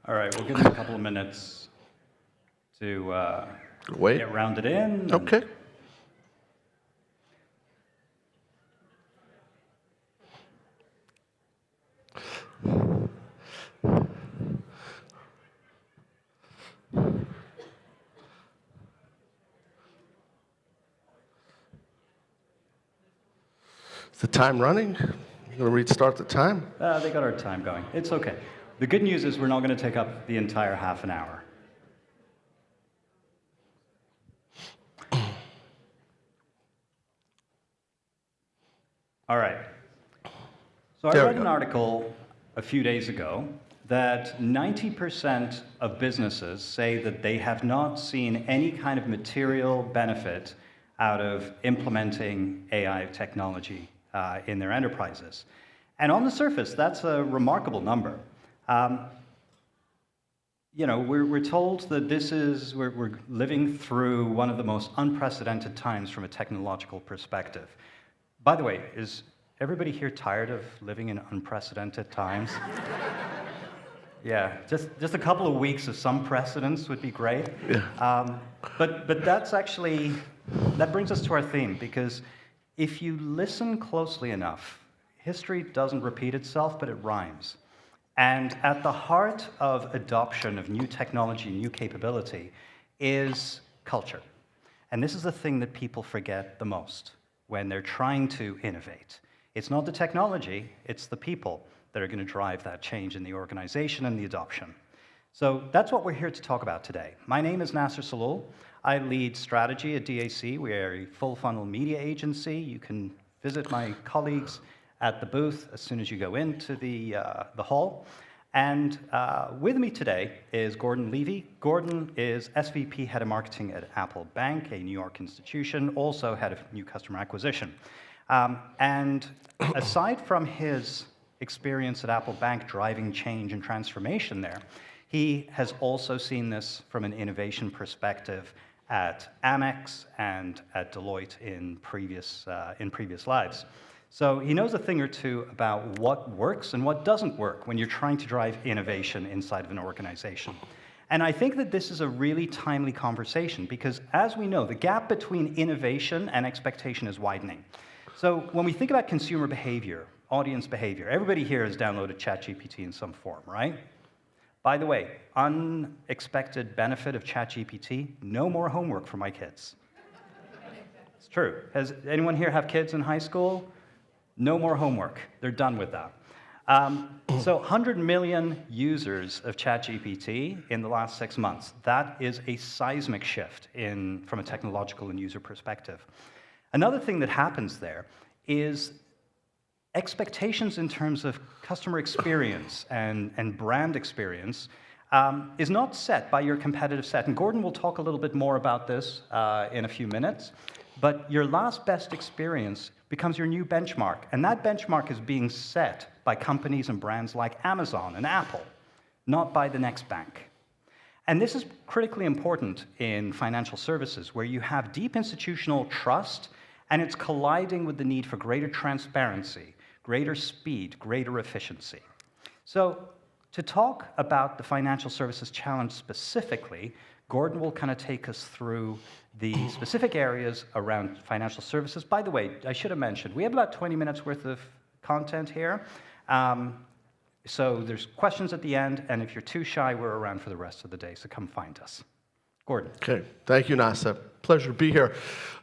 All right, we'll give them a couple of minutes to Wait. get rounded in. Okay. Is the time running? You going to restart the time? They got our time going. It's okay. The good news is we're not going to take up the entire half an hour. All right. So I read an article a few days ago that 90% of businesses say that they have not seen any kind of material benefit out of implementing AI technology in their enterprises. And on the surface, that's a remarkable number. We're told that we're living through one of the most unprecedented times from a technological perspective. By the way, is everybody here tired of living in unprecedented times? Yeah, just a couple of weeks of some precedents would be great. Yeah. But that brings us to our theme, because if you listen closely enough, history doesn't repeat itself, but it rhymes. And at the heart of adoption of new technology, new capability, is culture. And this is the thing that people forget the most when they're trying to innovate. It's not the technology, it's the people that are going to drive that change in the organization and the adoption. So that's what we're here to talk about today. My name is Nasser Salul. I lead strategy at DAC. We are a full funnel media agency. You can visit my colleagues at the booth as soon as you go into the hall. And with me today is Gordon Levy. Gordon is SVP Head of Marketing at Apple Bank, a New York institution, also Head of New Customer Acquisition. And aside from his experience at Apple Bank driving change and transformation there, he has also seen this from an innovation perspective at Amex and at Deloitte in previous lives. So he knows a thing or two about what works and what doesn't work when you're trying to drive innovation inside of an organization. And I think that this is a really timely conversation because, as we know, the gap between innovation and expectation is widening. So when we think about consumer behavior, audience behavior, everybody here has downloaded ChatGPT in some form, right? By the way, unexpected benefit of ChatGPT, no more homework for my kids. It's true. Has anyone here have kids in high school? No more homework. They're done with that. So 100 million users of ChatGPT in the last 6 months. That is a seismic shift from a technological and user perspective. Another thing that happens there is expectations in terms of customer experience and brand experience is not set by your competitive set. And Gordon will talk a little bit more about this in a few minutes. But your last best experience becomes your new benchmark. And that benchmark is being set by companies and brands like Amazon and Apple, not by the next bank. And this is critically important in financial services, where you have deep institutional trust, and it's colliding with the need for greater transparency, greater speed, greater efficiency. So to talk about the financial services challenge specifically, Gordon will kind of take us through the specific areas around financial services. By the way, I should have mentioned, we have about 20 minutes worth of content here. So there's questions at the end, and if you're too shy, we're around for the rest of the day, so come find us. Gordon. Okay, thank you, Nasser. Pleasure to be here.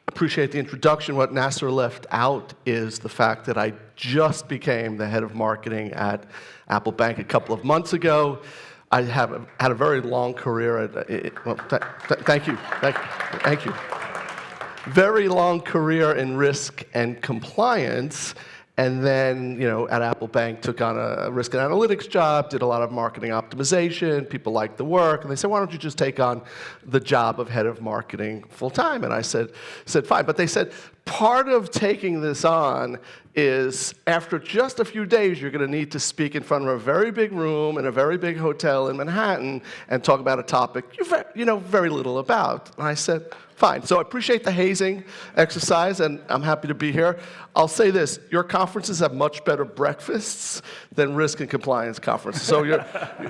Appreciate the introduction. What Nasser left out is the fact that I just became the head of marketing at Apple Bank a couple of months ago. I have had a very long career thank you. Very long career in risk and compliance. And then, at Apple Bank, took on a risk and analytics job, did a lot of marketing optimization. People liked the work, and they said, "Why don't you just take on the job of head of marketing full time?" And I said, "Fine." But they said, part of taking this on is after just a few days, you're going to need to speak in front of a very big room in a very big hotel in Manhattan and talk about a topic you know very little about. And I said, Fine. So I appreciate the hazing exercise, and I'm happy to be here. I'll say this. Your conferences have much better breakfasts than risk and compliance conferences. So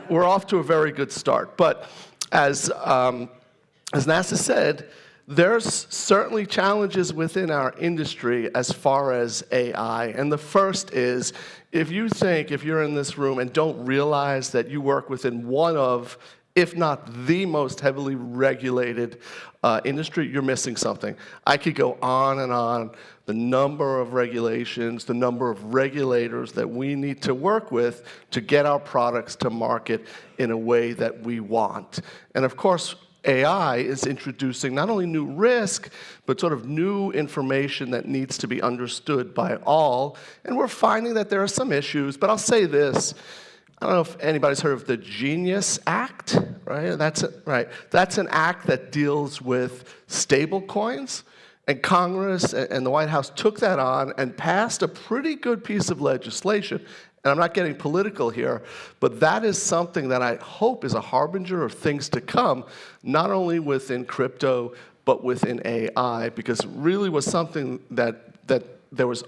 we're off to a very good start. But as NASA said, there's certainly challenges within our industry as far as AI. And the first is, if you're in this room and don't realize that you work within one of, if not the most heavily regulated industry, you're missing something. I could go on and on. The number of regulations, the number of regulators that we need to work with to get our products to market in a way that we want. And of course, AI is introducing not only new risk, but sort of new information that needs to be understood by all. And we're finding that there are some issues, but I'll say this. I don't know if anybody's heard of the Genius Act, right? That's an act that deals with stable coins. And Congress and the White House took that on and passed a pretty good piece of legislation. And I'm not getting political here, but that is something that I hope is a harbinger of things to come, not only within crypto, but within AI, because it really was something that there was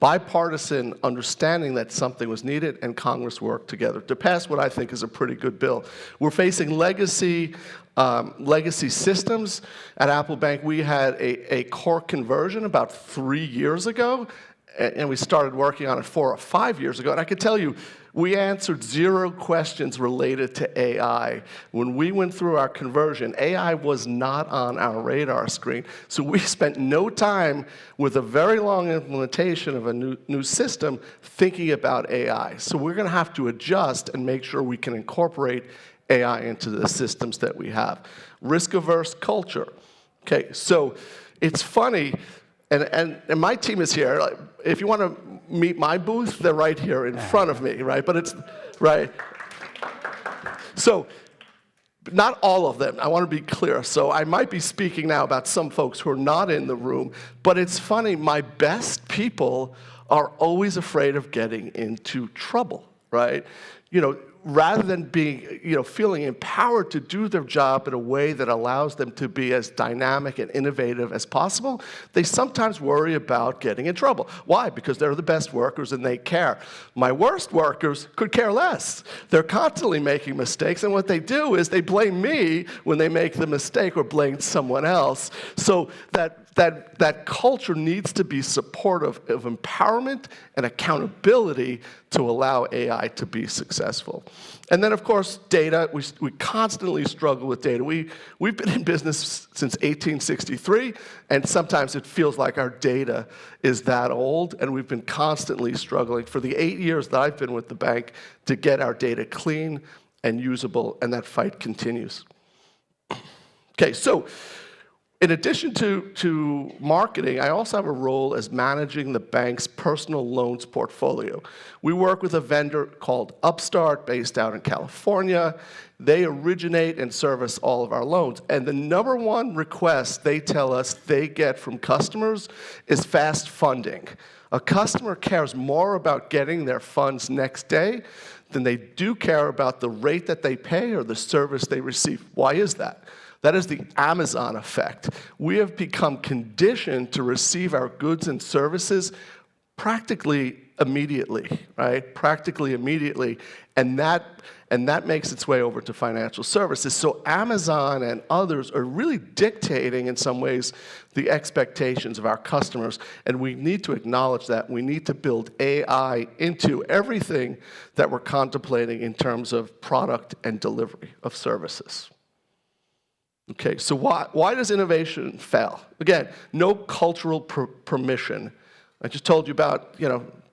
bipartisan understanding that something was needed, and Congress worked together to pass what I think is a pretty good bill. We're facing legacy systems. At Apple Bank, we had a core conversion about 3 years ago, and we started working on it 4 or 5 years ago. And I can tell you, we answered 0 questions related to AI. When we went through our conversion, AI was not on our radar screen. So we spent no time with a very long implementation of a new system thinking about AI. So we're going to have to adjust and make sure we can incorporate AI into the systems that we have. Risk-averse culture. Okay, so it's funny. And my team is here. If you want to meet my booth, they're right here in front of me, right? But it's, right? So, not all of them. I want to be clear. So I might be speaking now about some folks who are not in the room, but it's funny, my best people are always afraid of getting into trouble, right? Rather than being, feeling empowered to do their job in a way that allows them to be as dynamic and innovative as possible, they sometimes worry about getting in trouble. Why? Because they're the best workers and they care. My worst workers could care less. They're constantly making mistakes, and what they do is they blame me when they make the mistake or blame someone else. So that culture needs to be supportive of empowerment and accountability to allow AI to be successful. And then, of course, data. We constantly struggle with data. We've been in business since 1863, and sometimes it feels like our data is that old, and we've been constantly struggling for the 8 years that I've been with the bank to get our data clean and usable, and that fight continues. Okay, so in addition to marketing, I also have a role as managing the bank's personal loans portfolio. We work with a vendor called Upstart, based out in California. They originate and service all of our loans. And the number one request they tell us they get from customers is fast funding. A customer cares more about getting their funds next day than they do care about the rate that they pay or the service they receive. Why is that? That is the Amazon effect. We have become conditioned to receive our goods and services practically immediately, right? Practically immediately, and that makes its way over to financial services. So Amazon and others are really dictating, in some ways, the expectations of our customers, and we need to acknowledge that. We need to build AI into everything that we're contemplating in terms of product and delivery of services. Okay, so why does innovation fail? Again, no cultural permission. I just told you about,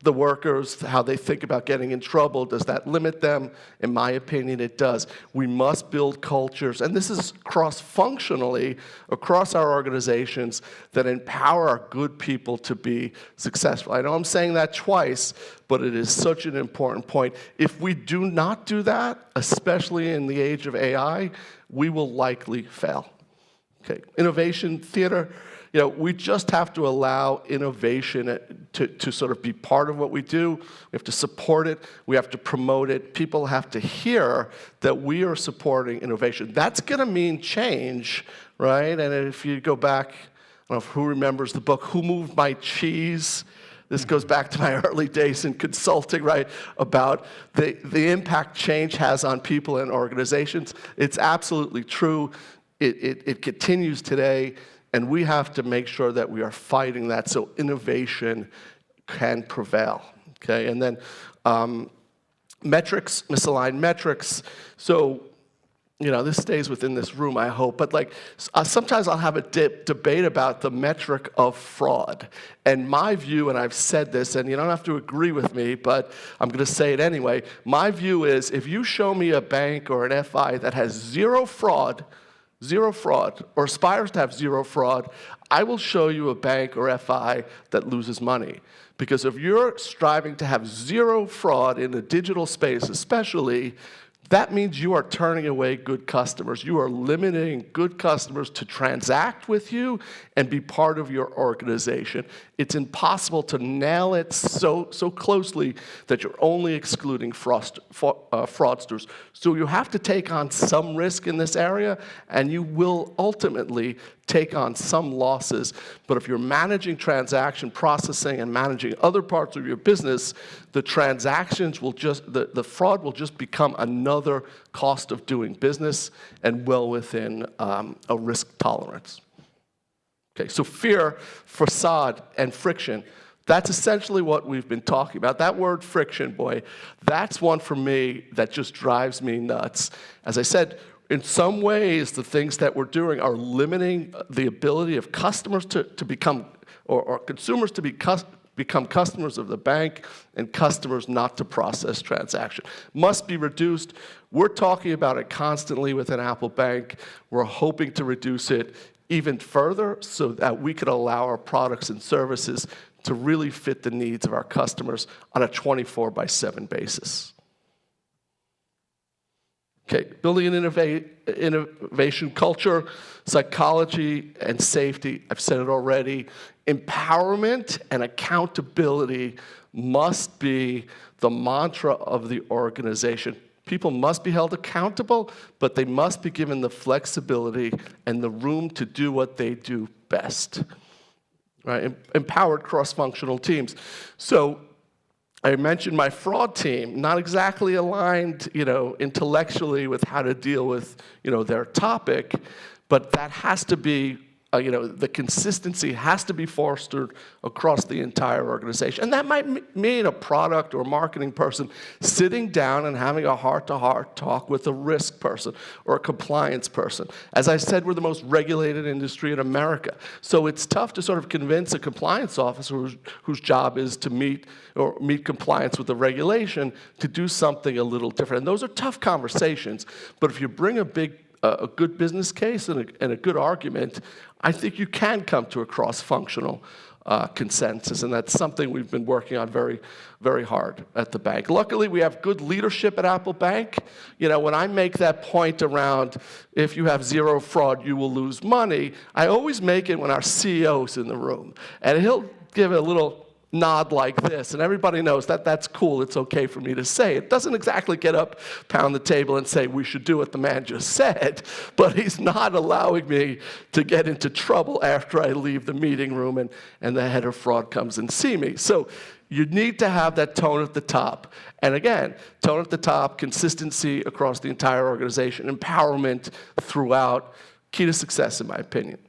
the workers, how they think about getting in trouble. Does that limit them? In my opinion, it does. We must build cultures, and this is cross-functionally across our organizations, that empower our good people to be successful. I know I'm saying that twice, but it is such an important point. If we do not do that, especially in the age of AI, we will likely fail. Okay, innovation theater. we just have to allow innovation to sort of be part of what we do. We have to support it. We have to promote it. People have to hear that we are supporting innovation. That's going to mean change, right? And if you go back, I don't know who remembers the book, Who Moved My Cheese? This goes back to my early days in consulting, right, about the impact change has on people and organizations. It's absolutely true. It continues today, and we have to make sure that we are fighting that so innovation can prevail, okay? And then metrics, misaligned metrics. So, this stays within this room, I hope. But sometimes I'll have a debate about the metric of fraud. And my view, and I've said this, and you don't have to agree with me, but I'm going to say it anyway. My view is if you show me a bank or an FI that has zero fraud, or aspires to have zero fraud, I will show you a bank or FI that loses money. Because if you're striving to have zero fraud in the digital space especially, that means you are turning away good customers. You are limiting good customers to transact with you and be part of your organization. It's impossible to nail it so closely that you're only excluding fraudsters. So you have to take on some risk in this area, and you will ultimately take on some losses. But if you're managing transaction processing and managing other parts of your business, the transactions will the fraud will just become another cost of doing business and well within a risk tolerance. Okay, so fear, facade, and friction. That's essentially what we've been talking about. That word friction, boy, that's one for me that just drives me nuts. As I said, in some ways, the things that we're doing are limiting the ability of customers to become, or consumers to become customers of the bank, and customers not to process transaction. Must be reduced. We're talking about it constantly within Apple Bank. We're hoping to reduce it even further so that we could allow our products and services to really fit the needs of our customers on a 24/7 basis. Okay, building an innovation culture, psychology, and safety. I've said it already. Empowerment and accountability must be the mantra of the organization. People must be held accountable, but they must be given the flexibility and the room to do what they do best. Right? Empowered cross-functional teams. So I mentioned my fraud team, not exactly aligned, intellectually with how to deal with, their topic, but that has to be, the consistency has to be fostered across the entire organization. And that might mean a product or marketing person sitting down and having a heart-to-heart talk with a risk person or a compliance person. As I said, we're the most regulated industry in America. So it's tough to sort of convince a compliance officer whose job is to meet compliance with the regulation to do something a little different. And those are tough conversations. But if you bring a good business case and a good argument, I think you can come to a cross-functional consensus, and that's something we've been working on very, very hard at the bank. Luckily, we have good leadership at Apple Bank. When I make that point around if you have zero fraud, you will lose money, I always make it when our CEO's in the room, and he'll give a little nod like this, and everybody knows that that's cool. It's okay for me to say. It doesn't exactly get up, pound the table, and say, we should do what the man just said, but he's not allowing me to get into trouble after I leave the meeting room and the head of fraud comes and see me. So you need to have that tone at the top. And again, tone at the top, consistency across the entire organization, empowerment throughout, key to success, in my opinion.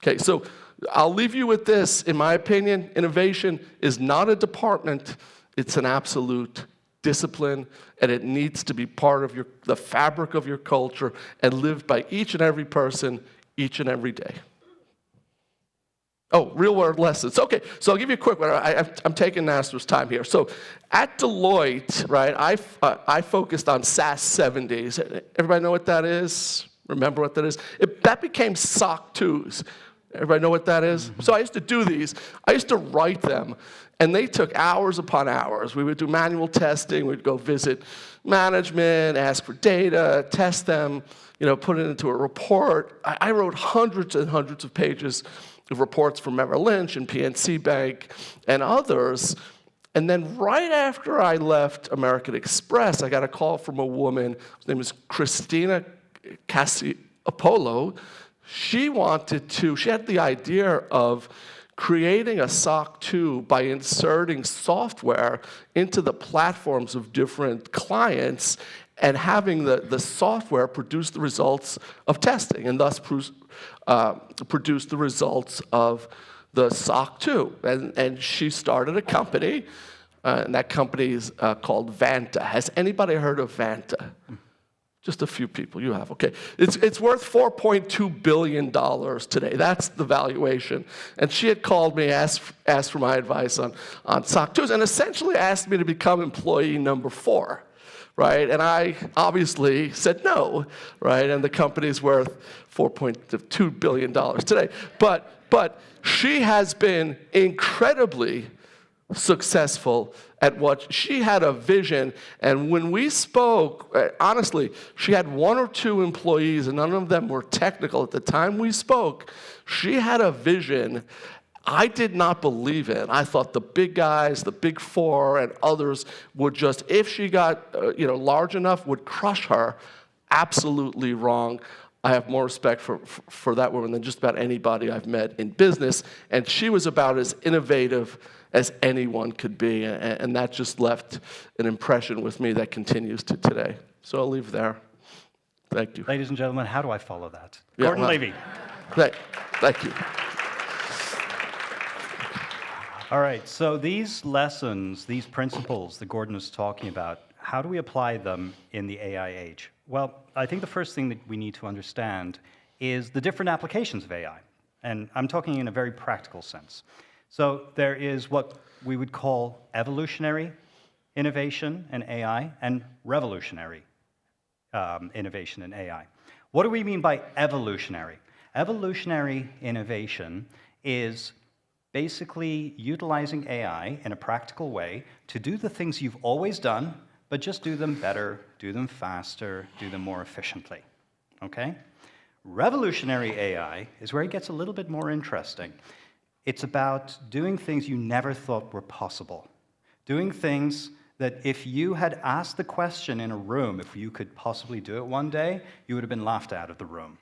Okay, so I'll leave you with this. In my opinion, innovation is not a department. It's an absolute discipline, and it needs to be part of the fabric of your culture and lived by each and every person each and every day. Oh, real-world lessons. Okay, so I'll give you a quick one. I'm taking Nasser's time here. So at Deloitte, right, I focused on SAS 70s. Everybody know what that is? Remember what that is? That became SOC 2s. Everybody know what that is? So I used to do these. I used to write them, and they took hours upon hours. We would do manual testing. We'd go visit management, ask for data, test them, put it into a report. I wrote hundreds and hundreds of pages reports from Merrill Lynch and PNC Bank and others. And then right after I left American Express, I got a call from a woman, whose name is Christina Apollo. She had the idea of creating a SOC 2 by inserting software into the platforms of different clients and having the software produce the results of testing and thus produce the results of the SOC 2. And she started a company, and that company is called Vanta. Has anybody heard of Vanta? Just a few people, you have, okay. It's worth $4.2 billion today. That's the valuation. And she had called me, asked for my advice on SOC 2s, and essentially asked me to become employee number 4, right? And I obviously said no, right? And the company's worth $4.2 billion today. But she has been incredibly successful at what she had a vision, and when we spoke, honestly, she had 1 or 2 employees, and none of them were technical at the time we spoke. She had a vision I did not believe in. I thought the big guys, the big 4, and others would just, if she got large enough, would crush her. Absolutely wrong. I have more respect for that woman than just about anybody I've met in business, and she was about as innovative as anyone could be, and that just left an impression with me that continues to today. So I'll leave there. Thank you. Ladies and gentlemen, how do I follow that? Yeah, Gordon Levy. Thank you. All right, so these lessons, these principles that Gordon is talking about, how do we apply them in the AI age? Well, I think the first thing that we need to understand is the different applications of AI. And I'm talking in a very practical sense. So there is what we would call evolutionary innovation in AI and revolutionary innovation in AI. What do we mean by evolutionary? Evolutionary innovation is basically utilizing AI in a practical way to do the things you've always done, but just do them better, do them faster, do them more efficiently, okay? Revolutionary AI is where it gets a little bit more interesting. It's about doing things you never thought were possible, doing things that if you had asked the question in a room, if you could possibly do it one day, you would have been laughed out of the room.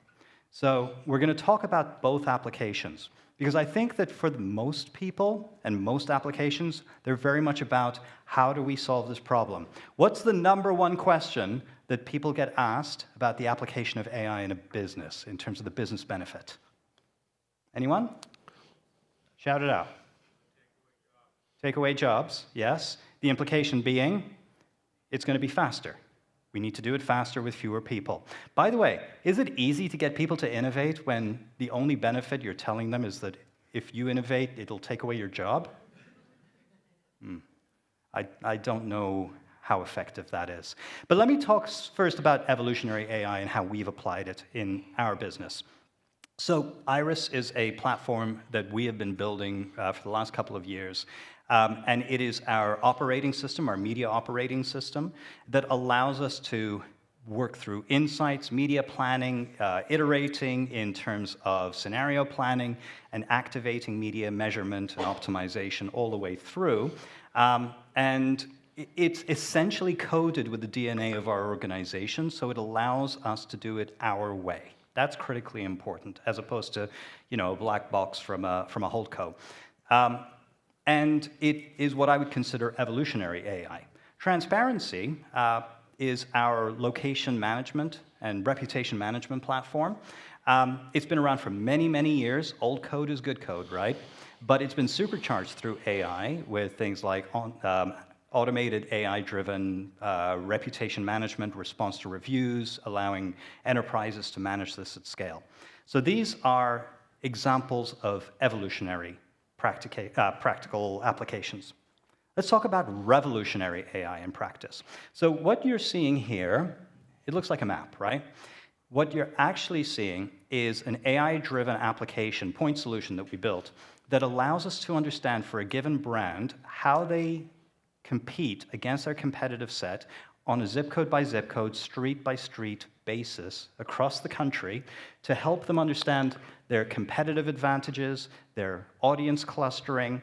So we're going to talk about both applications, because I think that for the most people and most applications, they're very much about how do we solve this problem? What's the number one question that people get asked about the application of AI in a business in terms of the business benefit? Anyone? Shout it out. Take away jobs, yes. The implication being, it's going to be faster. We need to do it faster with fewer people. By the way, is it easy to get people to innovate when the only benefit you're telling them is that if you innovate, it'll take away your job? I don't know how effective that is. But let me talk first about evolutionary AI and how we've applied it in our business. So Iris is a platform that we have been building for the last couple of years. And it is our operating system, our media operating system, that allows us to work through insights, media planning, iterating in terms of scenario planning, and activating media measurement and optimization all the way through. And it's essentially coded with the DNA of our organization, so it allows us to do it our way. That's critically important, as opposed to, a black box from a holdco. And it is what I would consider evolutionary AI. Transparency is our location management and reputation management platform. It's been around for many, many years. Old code is good code, right? But it's been supercharged through AI with things like automated AI-driven reputation management, response to reviews, allowing enterprises to manage this at scale. So these are examples of evolutionary practical applications. Let's talk about revolutionary AI in practice. So what you're seeing here, it looks like a map, right? What you're actually seeing is an AI-driven application, point solution that we built, that allows us to understand for a given brand how they compete against their competitive set on a zip code by zip code, street by street basis across the country to help them understand their competitive advantages, their audience clustering,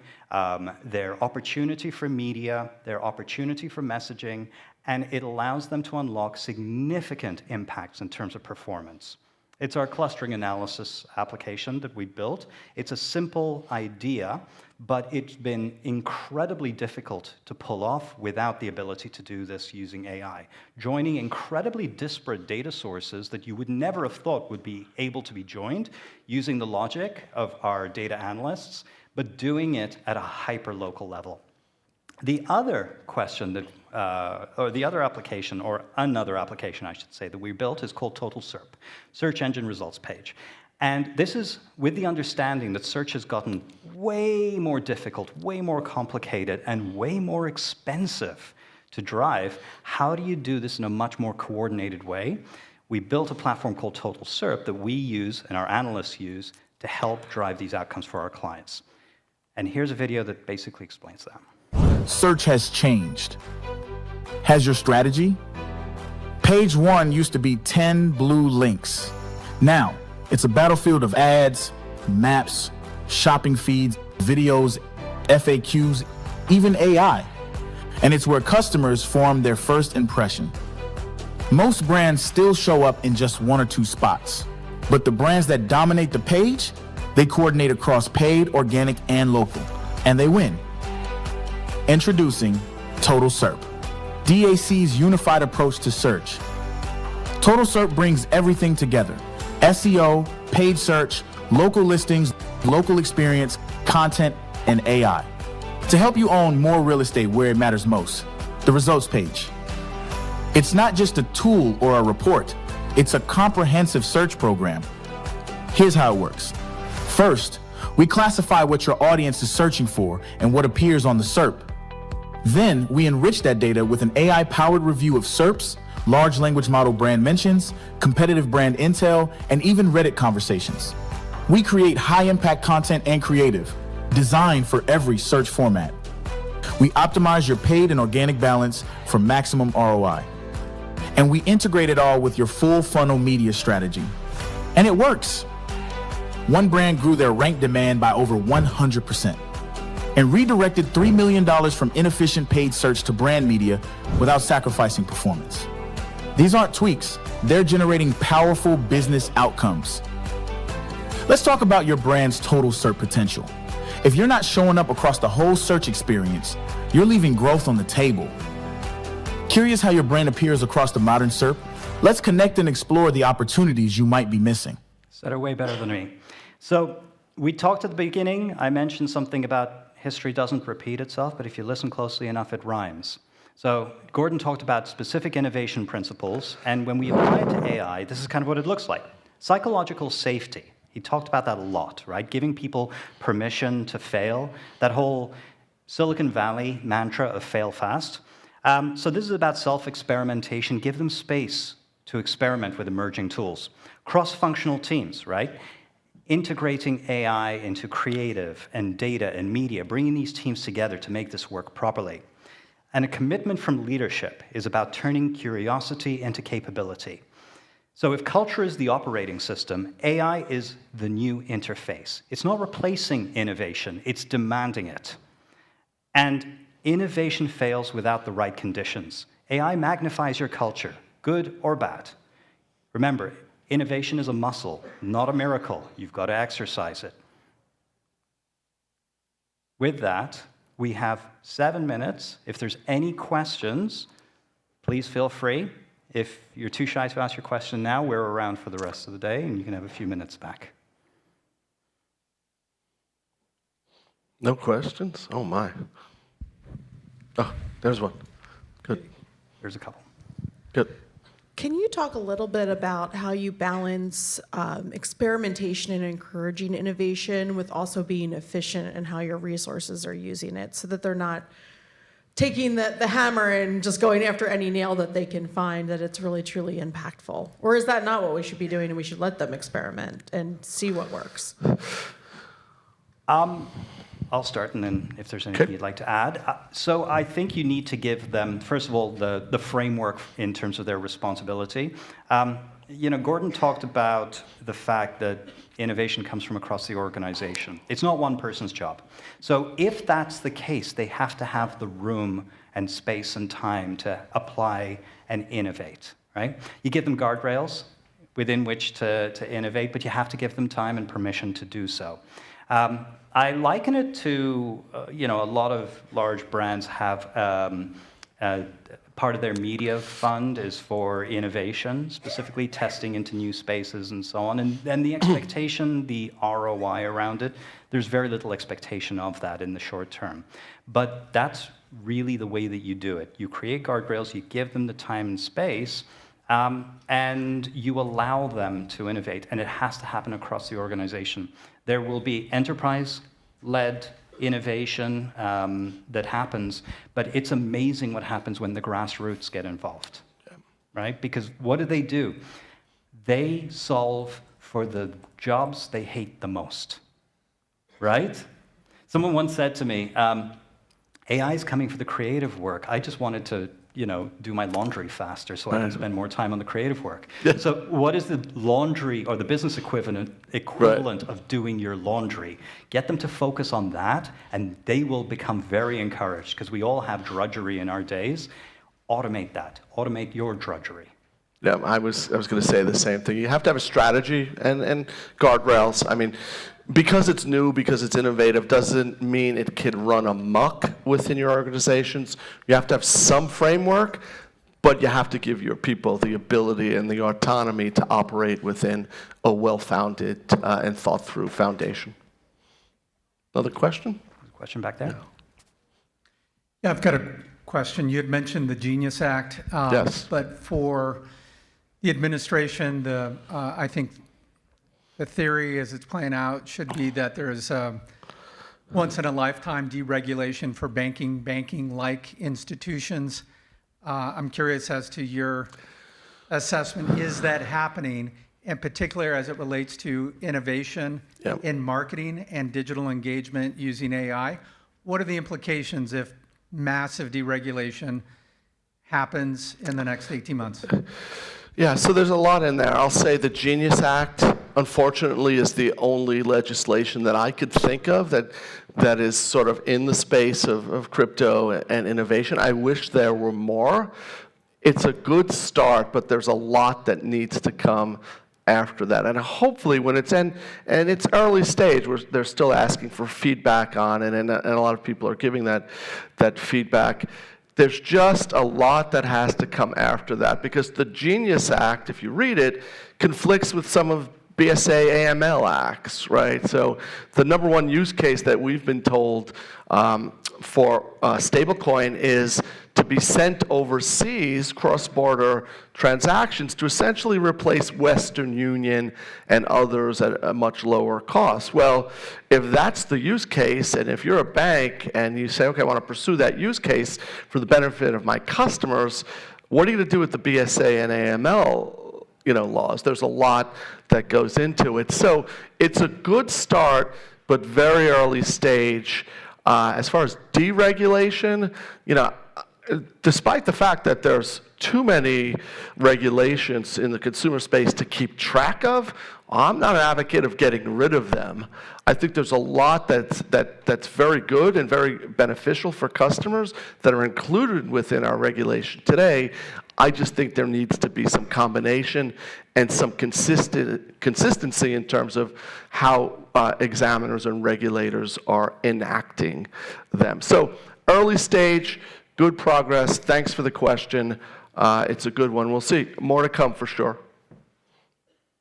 their opportunity for media, their opportunity for messaging, and it allows them to unlock significant impacts in terms of performance. It's our clustering analysis application that we built. It's a simple idea, but it's been incredibly difficult to pull off without the ability to do this using AI. Joining incredibly disparate data sources that you would never have thought would be able to be joined using the logic of our data analysts, but doing it at a hyper-local level. The other question that, or the other application, or another application, I should say, that we built is called Total SERP, Search Engine Results Page. And this is with the understanding that search has gotten way more difficult, way more complicated, and way more expensive to drive. How do you do this in a much more coordinated way? We built a platform called Total SERP that we use and our analysts use to help drive these outcomes for our clients. And here's a video that basically explains that. Search has changed. Has your strategy? Page one used to be 10 blue links. Now, it's a battlefield of ads, maps, shopping feeds, videos, FAQs, even AI. And it's where customers form their first impression. Most brands still show up in just one or two spots. But the brands that dominate the page, they coordinate across paid, organic, and local. And they win. Introducing Total SERP, DAC's unified approach to search. Total SERP brings everything together: SEO, paid search, local listings, local experience, content, and AI. To help you own more real estate where it matters most, the results page. It's not just a tool or a report, it's a comprehensive search program. Here's how it works. First, we classify what your audience is searching for and what appears on the SERP. Then we enrich that data with an AI-powered review of SERPs, large language model brand mentions, competitive brand intel, and even Reddit conversations. We create high-impact content and creative, designed for every search format. We optimize your paid and organic balance for maximum ROI. And we integrate it all with your full funnel media strategy. And it works. One brand grew their rank demand by over 100%. And redirected $3 million from inefficient paid search to brand media without sacrificing performance. These aren't tweaks, they're generating powerful business outcomes. Let's talk about your brand's total SERP potential. If you're not showing up across the whole search experience, you're leaving growth on the table. Curious how your brand appears across the modern SERP? Let's connect and explore the opportunities you might be missing. Said it way better than me. So we talked at the beginning, I mentioned something about history doesn't repeat itself, but if you listen closely enough, it rhymes. So Gordon talked about specific innovation principles, and when we apply it to AI, this is kind of what it looks like. Psychological safety. He talked about that a lot, right? Giving people permission to fail, that whole Silicon Valley mantra of fail fast. So this is about self-experimentation. Give them space to experiment with emerging tools. Cross-functional teams, right? Integrating AI into creative and data and media, bringing these teams together to make this work properly. And a commitment from leadership is about turning curiosity into capability. So if culture is the operating system, AI is the new interface. It's not replacing innovation, it's demanding it. And innovation fails without the right conditions. AI magnifies your culture, good or bad. Remember, innovation is a muscle, not a miracle. You've got to exercise it. With that, we have 7 minutes. If there's any questions, please feel free. If you're too shy to ask your question now, we're around for the rest of the day, and you can have a few minutes back. No questions? Oh, my. Oh, there's one. Good. There's a couple. Good. Can you talk a little bit about how you balance experimentation and encouraging innovation with also being efficient in how your resources are using it so that they're not taking the hammer and just going after any nail that they can find, that it's really, truly impactful? Or is that not what we should be doing and we should let them experiment and see what works? I'll start, and then if there's anything you'd like to add. So I think you need to give them, first of all, the framework in terms of their responsibility. Gordon talked about the fact that innovation comes from across the organization. It's not one person's job. So if that's the case, they have to have the room and space and time to apply and innovate, right? You give them guardrails within which to innovate, but you have to give them time and permission to do so. I liken it to, a lot of large brands have part of their media fund is for innovation, specifically testing into new spaces and so on. And then the expectation, the ROI around it, there's very little expectation of that in the short term. But that's really the way that you do it. You create guardrails, you give them the time and space, and you allow them to innovate. And it has to happen across the organization. There will be enterprise-led innovation that happens, but it's amazing what happens when the grassroots get involved, right? Because what do? They solve for the jobs they hate the most, right? Someone once said to me, AI is coming for the creative work. I just wanted to do my laundry faster so I can spend more time on the creative work. So what is the laundry or the business equivalent of doing your laundry? Get them to focus on that, and they will become very encouraged, because we all have drudgery in our days. Automate that. Automate your drudgery. Yeah, I was going to say the same thing. You have to have a strategy and guardrails. I mean, because it's new, because it's innovative, doesn't mean it can run amok within your organizations. You have to have some framework, but you have to give your people the ability and the autonomy to operate within a well-founded and thought-through foundation. Another question? Question back there? Yeah, I've got a question. You had mentioned the Genius Act. Yes. But for the administration, I think the theory as it's playing out should be that there is a once-in-a-lifetime deregulation for banking-like institutions. I'm curious as to your assessment. Is that happening, in particular as it relates to innovation in marketing and digital engagement using AI? What are the implications if massive deregulation happens in the next 18 months? Yeah, so there's a lot in there. I'll say the Genius Act, unfortunately, is the only legislation that I could think of that is sort of in the space of crypto and innovation. I wish there were more. It's a good start, but there's a lot that needs to come after that. And hopefully when it's in its early stage, they're still asking for feedback on it, and a lot of people are giving that feedback. There's just a lot that has to come after that, because the Genius Act, if you read it, conflicts with some of BSA AML acts, right? So the number one use case that we've been told for stablecoin is to be sent overseas, cross-border transactions, to essentially replace Western Union and others at a much lower cost. Well, if that's the use case, and if you're a bank and you say, okay, I want to pursue that use case for the benefit of my customers, what are you going to do with the BSA and AML laws? There's a lot that goes into it. So it's a good start, but very early stage. As far as deregulation, despite the fact that there's too many regulations in the consumer space to keep track of, I'm not an advocate of getting rid of them. I think there's a lot that's very good and very beneficial for customers that are included within our regulation today. I just think there needs to be some combination and some consistency in terms of how examiners and regulators are enacting them. So early stage, good progress. Thanks for the question. It's a good one. We'll see. More to come for sure.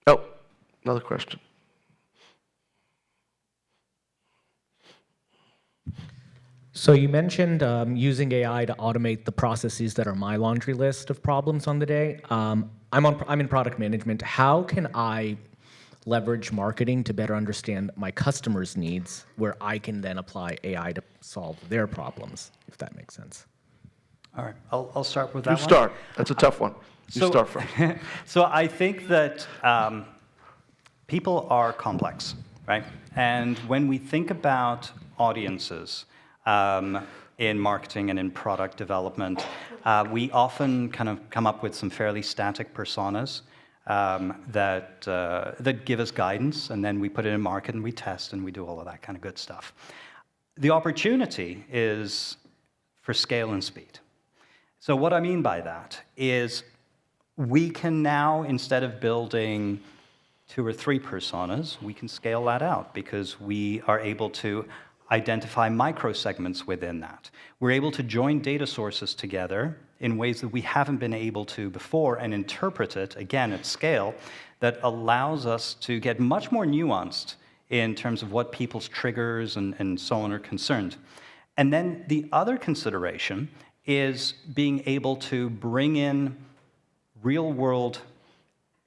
Oh, another question. So you mentioned using AI to automate the processes that are my laundry list of problems on the day. I'm in product management. How can I leverage marketing to better understand my customers' needs, where I can then apply AI to solve their problems, if that makes sense? All right, I'll start with that one. You start. That's a tough one. You start first. So I think that people are complex, right? And when we think about audiences in marketing and in product development, we often kind of come up with some fairly static personas. that give us guidance, and then we put it in market and we test and we do all of that kind of good stuff. The opportunity is for scale and speed. So what I mean by that is we can now, instead of building 2 or 3 personas, we can scale that out because we are able to identify microsegments within that. We're able to join data sources together in ways that we haven't been able to before and interpret it, again, at scale, that allows us to get much more nuanced in terms of what people's triggers and so on are concerned. And then the other consideration is being able to bring in real-world,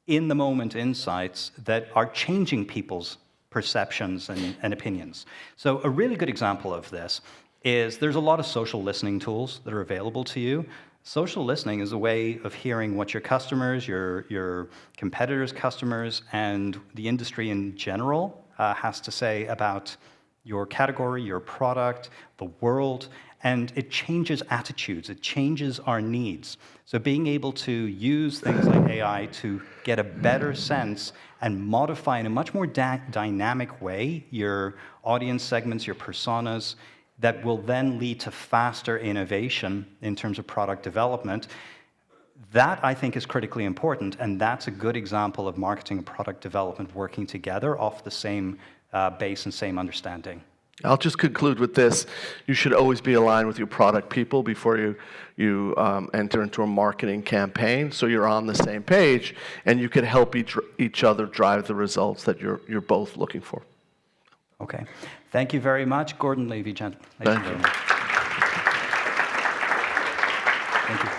in-the-moment insights that are changing people's perceptions and opinions. So a really good example of this is there's a lot of social listening tools that are available to you. Social listening is a way of hearing what your customers, your competitors' customers, and the industry in general has to say about your category, your product, the world, and it changes attitudes, it changes our needs. So being able to use things like AI to get a better sense and modify in a much more dynamic way your audience segments, your personas, that will then lead to faster innovation in terms of product development. That, I think, is critically important, and that's a good example of marketing and product development working together off the same base and same understanding. I'll just conclude with this. You should always be aligned with your product people before you enter into a marketing campaign, so you're on the same page and you can help each other drive the results that you're both looking for. Okay. Thank you very much. Gordon Levy, ladies and gentlemen. Thank you. Thank you.